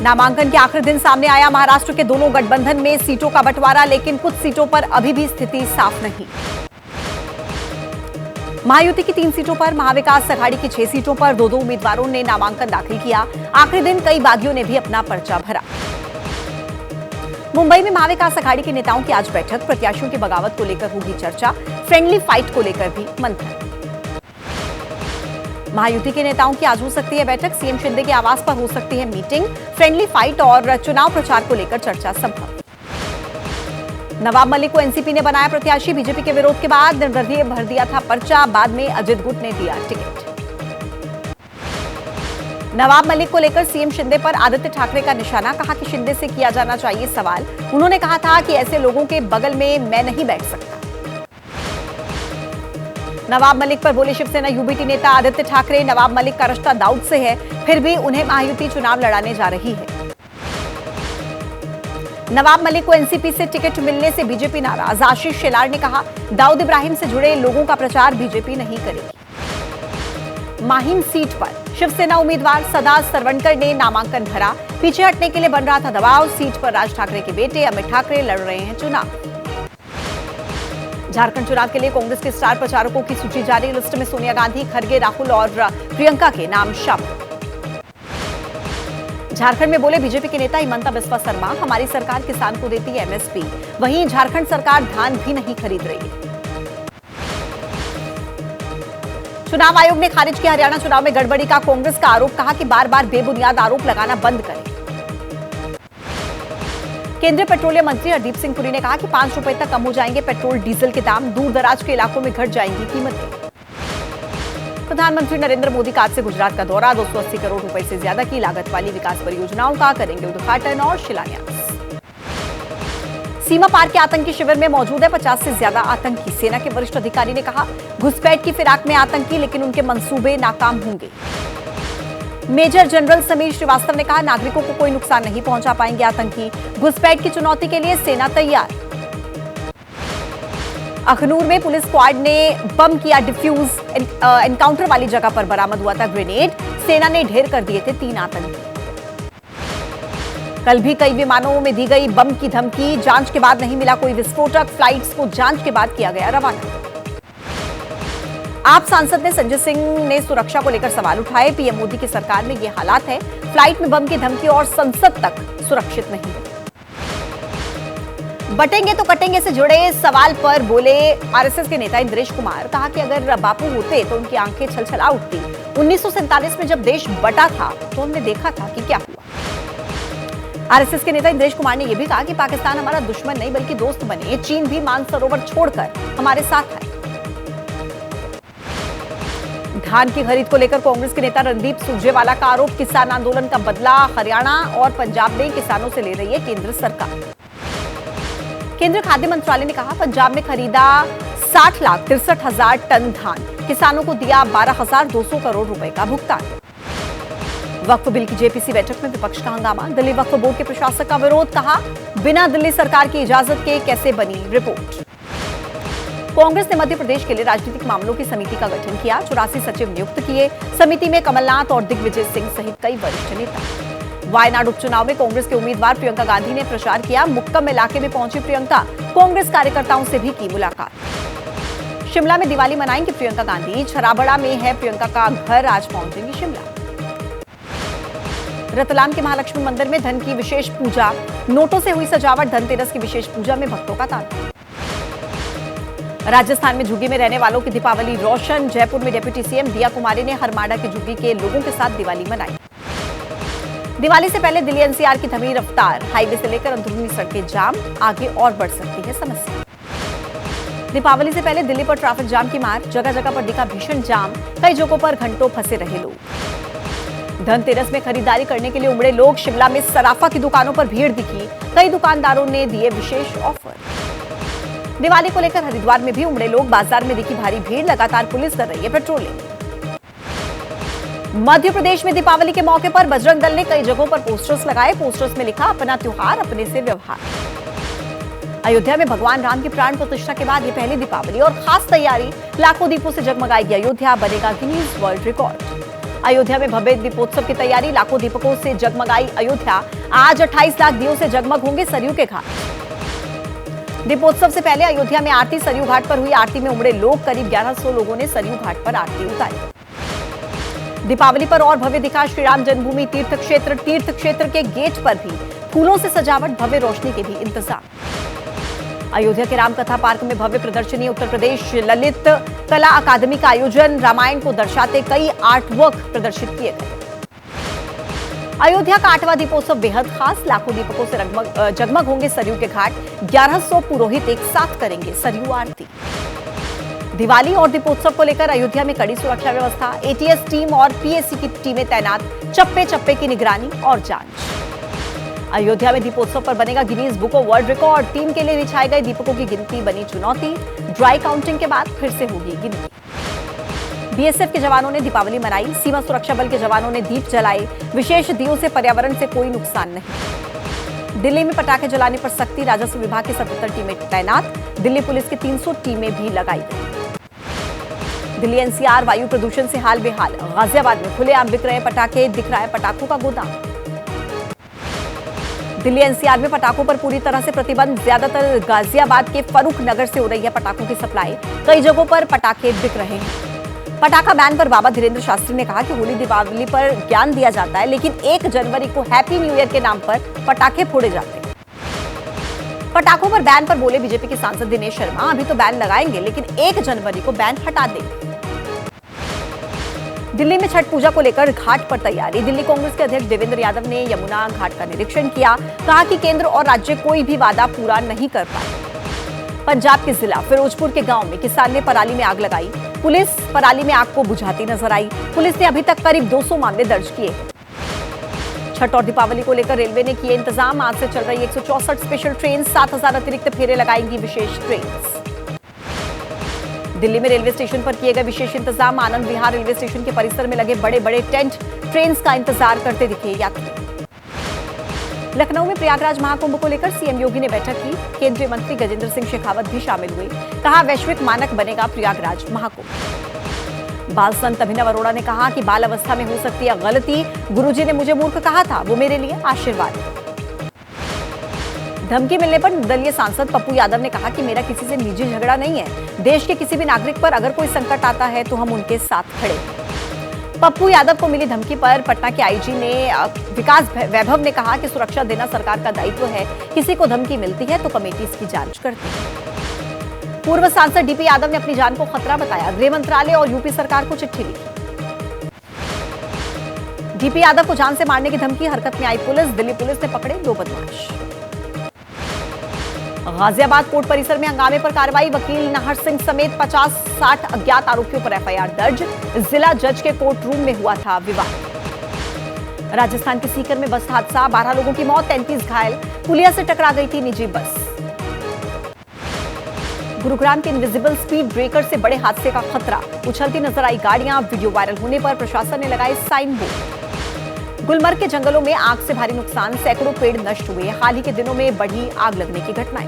नामांकन के आखिरी दिन सामने आया महाराष्ट्र के दोनों गठबंधन में सीटों का बंटवारा, लेकिन कुछ सीटों पर अभी भी स्थिति साफ नहीं। महायुति की 3 सीटों पर, महाविकास अघाड़ी की 6 सीटों पर दो उम्मीदवारों ने नामांकन दाखिल किया। आखिरी दिन कई बागियों ने भी अपना पर्चा भरा। मुंबई में महाविकास अघाड़ी के नेताओं की आज बैठक, प्रत्याशियों की बगावत को लेकर होगी चर्चा, फ्रेंडली फाइट को लेकर भी मंथन। महायुति के नेताओं की आज हो सकती है बैठक, सीएम शिंदे के आवास पर हो सकती है मीटिंग, फ्रेंडली फाइट और चुनाव प्रचार को लेकर चर्चा संभव। नवाब मलिक को एनसीपी ने बनाया प्रत्याशी, बीजेपी के विरोध के बाद निर्दलीय भर दिया था पर्चा, बाद में अजित गुट ने दिया टिकट। नवाब मलिक को लेकर सीएम शिंदे पर आदित्य ठाकरे का निशाना, कहा कि शिंदे से किया जाना चाहिए सवाल। उन्होंने कहा था कि ऐसे लोगों के बगल में मैं नहीं बैठ सकता। नवाब मलिक पर बोले शिवसेना यूबीटी नेता आदित्य ठाकरे, नवाब मलिक का रिश्ता दाऊद से है, फिर भी उन्हें महायुति चुनाव लड़ाने जा रही है। नवाब मलिक को एनसीपी से टिकट मिलने से बीजेपी नाराज, आशीष शेलार ने कहा दाऊद इब्राहिम से जुड़े लोगों का प्रचार बीजेपी नहीं करेगी। माहिम सीट पर शिवसेना उम्मीदवार सदा सरवणकर ने नामांकन भरा, पीछे हटने के लिए बन रहा था दबाव। सीट पर राज ठाकरे के बेटे अमित ठाकरे लड़ रहे हैं चुनाव। झारखंड चुनाव के लिए कांग्रेस के स्टार प्रचारकों की सूची जारी, लिस्ट में सोनिया गांधी, खरगे, राहुल और प्रियंका के नाम शामिल। झारखंड में बोले बीजेपी के नेता हिमंता बिस्वा शर्मा, हमारी सरकार किसान को देती है एमएसपी, वहीं झारखंड सरकार धान भी नहीं खरीद रही है। चुनाव आयोग ने खारिज किया हरियाणा चुनाव में गड़बड़ी का कांग्रेस का आरोप, कहा कि बार बार बेबुनियाद आरोप लगाना बंद करें। केंद्रीय पेट्रोलियम मंत्री हरदीप सिंह पुरी ने कहा कि 5 रुपए तक कम हो जाएंगे पेट्रोल डीजल के दाम, दूर दराज के इलाकों में घट जाएंगी कीमतें। प्रधानमंत्री नरेंद्र मोदी का आज से गुजरात का दौरा, 280 करोड़ रुपए से ज्यादा की लागत वाली विकास परियोजनाओं का करेंगे उद्घाटन और शिलान्यास। सीमा पार के आतंकी शिविर में मौजूद है 50 से ज्यादा आतंकी, सेना के वरिष्ठ अधिकारी ने कहा घुसपैठ की फिराक में आतंकी, लेकिन उनके मंसूबे नाकाम होंगे। मेजर जनरल समीर श्रीवास्तव ने कहा नागरिकों को कोई नुकसान नहीं पहुंचा पाएंगे आतंकी, घुसपैठ की चुनौती के लिए सेना तैयार। अखनूर में पुलिस स्क्वाड ने बम किया डिफ्यूज, एनकाउंटर वाली जगह पर बरामद हुआ था ग्रेनेड, सेना ने ढेर कर दिए थे 3 आतंकी। कल भी कई विमानों में दी गई बम की धमकी, जांच के बाद नहीं मिला कोई विस्फोटक, फ्लाइट्स को जांच के बाद किया गया रवाना। आप सांसद ने संजय सिंह ने सुरक्षा को लेकर सवाल उठाए, पीएम मोदी की सरकार में ये हालात है, फ्लाइट में बम की धमकी और संसद तक सुरक्षित नहीं है। बटेंगे तो कटेंगे से जुड़े सवाल पर बोले आरएसएस के नेता इंद्रेश कुमार, कहा कि अगर बापू होते तो उनकी आंखें छलछला उठती। 1947 में जब देश बटा था तो हमने देखा था कि क्या हुआ। आरएसएस के नेता इंद्रेश कुमार ने यह भी कहा कि पाकिस्तान हमारा दुश्मन नहीं बल्कि दोस्त बने, चीन भी मानसरोवर छोड़कर हमारे साथ आए। धान की खरीद को लेकर कांग्रेस के नेता रणदीप सुरजेवाला का आरोप, किसान आंदोलन का बदला हरियाणा और पंजाब में किसानों से ले रही है केंद्र सरकार। केंद्रीय खाद्य मंत्रालय ने कहा पंजाब में खरीदा 60,63,000 टन धान, किसानों को दिया 12,200 करोड़ रुपए का भुगतान। वक्फ बिल की जेपीसी बैठक में विपक्ष का हंगामा, दिल्ली वक्फ बोर्ड के प्रशासक का विरोध, कहा बिना दिल्ली सरकार की इजाजत के कैसे बनी रिपोर्ट। कांग्रेस ने मध्य प्रदेश के लिए राजनीतिक मामलों की समिति का गठन किया, 84 सचिव नियुक्त किए, समिति में कमलनाथ और दिग्विजय सिंह सहित कई वरिष्ठ नेता। वायनाड उपचुनाव में कांग्रेस के उम्मीदवार प्रियंका गांधी ने प्रचार किया, मुक्कम इलाके में पहुंची प्रियंका, कांग्रेस कार्यकर्ताओं से भी की मुलाकात। शिमला में दिवाली मनाएंगी प्रियंका गांधी, छराबड़ा में है प्रियंका का घर, आज पहुंचेंगी शिमला। रतलाम के महालक्ष्मी मंदिर में धन की विशेष पूजा, नोटों से हुई सजावट, धनतेरस की विशेष पूजा में भक्तों का तांता। राजस्थान में झुग्गी में रहने वालों की दीपावली रोशन, जयपुर में डिप्टी सीएम दिया कुमारी ने हरमाड़ा की झुग्गी के लोगों के साथ दिवाली मनाई। दिवाली से पहले दिल्ली एनसीआर की थमी रफ्तार, हाईवे से लेकर अंदरूनी सड़कें जाम, आगे और बढ़ सकती है समस्या। दीपावली से पहले दिल्ली पर ट्रैफिक जाम की मार, जगह जगह पर दिखा भीषण जाम, कई जगहों पर घंटों फंसे रहे लोग। धनतेरस में खरीदारी करने के लिए उमड़े लोग, शिमला में सराफा की दुकानों पर भीड़ दिखी, कई दुकानदारों ने दिए विशेष ऑफर। दिवाली को लेकर हरिद्वार में भी उमड़े लोग, बाजार में दिखी भारी भीड़, लगातार पुलिस कर रही है पेट्रोलिंग। मध्य प्रदेश में दीपावली के मौके पर बजरंग दल ने कई जगहों पर पोस्टर्स लगाए, पोस्टर्स में लिखा अपना त्योहार अपने से व्यवहार। अयोध्या में भगवान राम की प्राण प्रतिष्ठा के बाद ये पहली दीपावली और खास तैयारी, लाखों दीपों से जगमगाएगी अयोध्या, बनेगा गिनीज वर्ल्ड रिकॉर्ड। अयोध्या में भव्य दीपोत्सव की तैयारी, लाखों दीपकों से जगमगाई अयोध्या। आज 28 लाख दियों से जगमग होंगे सरयू के घाट। दीपोत्सव से पहले अयोध्या में आरती, सरयू घाट पर हुई आरती में उमड़े लोग। करीब 1100 लोगों ने सरयू घाट पर आरती उतारी। दीपावली पर और भव्य दिखा श्री राम जन्मभूमि तीर्थ क्षेत्र के गेट पर भी फूलों से सजावट, भव्य रोशनी के भी इंतजाम। अयोध्या के रामकथा पार्क में भव्य प्रदर्शनी, उत्तर प्रदेश ललित कला अकादमी का आयोजन। रामायण को दर्शाते कई आर्टवर्क प्रदर्शित किए गए। अयोध्या का 8वां दीपोत्सव बेहद खास, लाखों दीपकों से जगमग होंगे सरयू के घाट। 1100 पुरोहित एक साथ करेंगे सरयू आरती। दिवाली और दीपोत्सव को लेकर अयोध्या में कड़ी सुरक्षा व्यवस्था, एटीएस टीम और पीएसी की टीमें तैनात, चप्पे चप्पे की निगरानी और जांच। अयोध्या में दीपोत्सव पर बनेगा Guinness book of world record. Team के लिए बिछाए गए दीपकों की गिनती बनी चुनौती। ड्राई काउंटिंग के बाद फिर से होगी गिनती। बीएसएफ के जवानों ने दीपावली मनाई, सीमा सुरक्षा बल के जवानों ने दीप जलाए। विशेष दियों से पर्यावरण से कोई नुकसान नहीं। दिल्ली में पटाखे जलाने पर सख्ती, राजस्व विभाग की 77 टीमें तैनात। दिल्ली पुलिस की 300 टीमें भी लगाई गई। दिल्ली एनसीआर वायु प्रदूषण से हाल बेहाल, गाजियाबाद में खुलेआम बिक रहे पटाखे, दिख रहा है पटाखों का गोदाम। दिल्ली एनसीआर में पटाखों पर पूरी तरह से प्रतिबंध, ज्यादातर गाजियाबाद के फरूख नगर से हो रही है पटाखों की सप्लाई। कई जगहों पर पटाखे बिक रहे हैं। पटाखा बैन पर बाबा धीरेन्द्र शास्त्री ने कहा कि होली दीपावली पर ज्ञान दिया जाता है, लेकिन 1 जनवरी को हैप्पी न्यू ईयर के नाम पर पटाखे फोड़े जाते हैं। पटाखों पर बैन पर बोले बीजेपी के सांसद दिनेश शर्मा, अभी तो बैन लगाएंगे लेकिन 1 जनवरी को बैन हटा देंगे। दिल्ली में छठ पूजा को लेकर घाट पर तैयारी, दिल्ली कांग्रेस के अध्यक्ष देवेंद्र यादव ने यमुना घाट का निरीक्षण किया। कहा कि केंद्र और राज्य कोई भी वादा पूरा नहीं कर पाए। पंजाब के जिला फिरोजपुर के गांव में किसान ने पराली में आग लगाई, पुलिस पराली में आग को बुझाती नजर आई। पुलिस ने अभी तक करीब 200 मामले दर्ज किए। छठ और दीपावली को लेकर रेलवे ने किए इंतजाम, आज से चल रही 164 स्पेशल ट्रेन, 7000 अतिरिक्त फेरे लगाएंगी विशेष ट्रेन। दिल्ली में रेलवे स्टेशन पर किए गए विशेष इंतजाम, आनंद विहार रेलवे स्टेशन के परिसर में लगे बड़े बड़े टेंट, ट्रेन का इंतजार करते दिखे यात्री। लखनऊ में प्रयागराज महाकुंभ को लेकर सीएम योगी ने बैठक की, केंद्रीय मंत्री गजेंद्र सिंह शेखावत भी शामिल हुए। कहा वैश्विक मानक बनेगा प्रयागराज महाकुंभ। बाल संत अभिनव अरोड़ा ने कहा कि बाल अवस्था में हो सकती है गलती, गुरुजी ने मुझे मूर्ख कहा था, वो मेरे लिए आशीर्वाद है। धमकी मिलने पर दलीय सांसद पप्पू यादव ने कहा कि मेरा किसी से निजी झगड़ा नहीं है, देश के किसी भी नागरिक पर अगर कोई संकट आता है तो हम उनके साथ खड़े हैं। पप्पू यादव को मिली धमकी पर पटना के आईजी ने विकास वैभव ने कहा कि सुरक्षा देना सरकार का दायित्व है, किसी को धमकी मिलती है तो कमेटी इसकी जांच करती है। पूर्व सांसद डीपी यादव ने अपनी जान को खतरा बताया, गृह मंत्रालय और यूपी सरकार को चिट्ठी लिखी। डीपी यादव को जान से मारने की धमकी, हरकत में आई पुलिस, दिल्ली पुलिस ने पकड़े 2 बदमाश। गाजियाबाद कोर्ट परिसर में हंगामे पर कार्रवाई, वकील नाहर सिंह समेत 50-60 अज्ञात आरोपियों पर एफआईआर दर्ज। जिला जज के कोर्ट रूम में हुआ था विवाद। राजस्थान के सीकर में बस हादसा, 12 लोगों की मौत, 33 घायल, पुलिया से टकरा गई थी निजी बस। गुरुग्राम के इनविजिबल स्पीड ब्रेकर से बड़े हादसे का खतरा, उछलती नजर आई गाड़ियां, वीडियो वायरल होने पर प्रशासन ने लगाए साइन बोर्ड। गुलमर्ग के जंगलों में आग से भारी नुकसान, सैकड़ों पेड़ नष्ट हुए, हाल ही के दिनों में बढ़ी आग लगने की घटनाएं।